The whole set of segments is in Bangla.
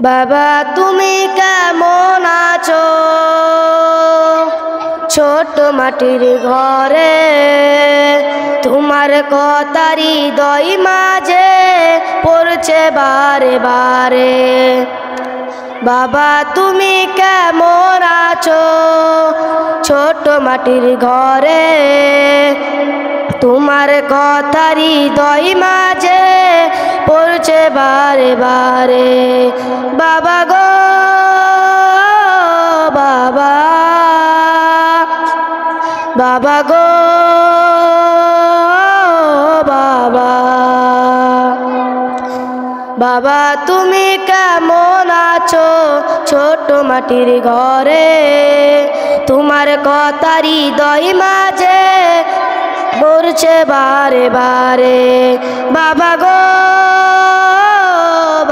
বাবা তুমি কেমন আছো? ছোট মাটির ঘরে তোমার কথা হৃদয় মাঝে পড়ছে বারে বারে। বাবা তুমি কেমন আছো? ছোট মাটির ঘরে তোমার কথা হৃদয় মাঝে পড়ছে বারে বারে। বাবা গো বাবা, বাবা গো বাবা, বাবা তুমি কেমন আছো? ছোট মাটির ঘরে তোমার কথা হৃদয় মাঝে পড়ছে বারে বারে। বাবা গো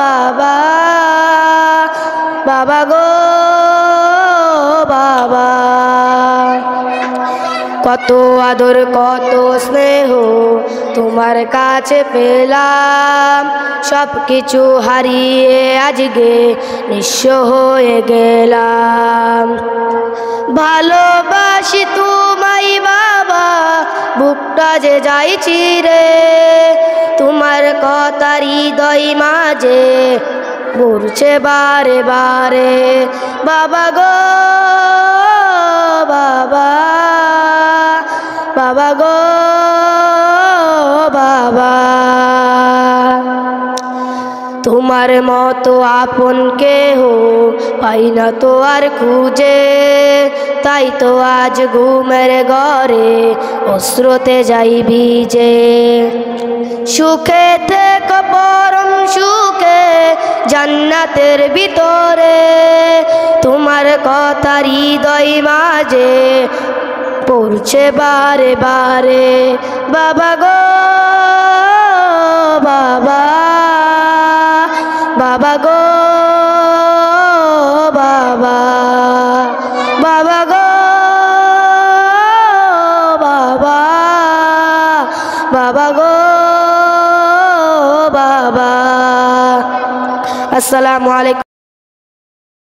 বাবা, বাবা গো বাবা, কত আদর কত স্নেহ তোমার কাছে পেলাম, সব কিছু হারিয়ে আজকে নিঃস্ব হয়ে গেলাম। ভালোবাসি তোমায় বাবা, বুকটা যে যাইছি রে, তোমার কথা হৃদয় মাঝে পড়ছে বারে বারে। বাবা গো বাবা, বাবা গো বাবা, তোমার মতো আপন কেহ পাই না তো আর খুঁজে, তাই তো আজ ঘুমের ঘরে অশ্রুতে যাই ভিজে। সুখে থেকে পরম সুখে জান্নাতের ভিতরে, তোমার কথা হৃদয় মাঝে পড়ছে বারে বারে। বাবা গো বাবা, বাবা গো বাবা, বাবা গো বাবা, বাবা গো বাবা। আসসালামু আলাইকুম।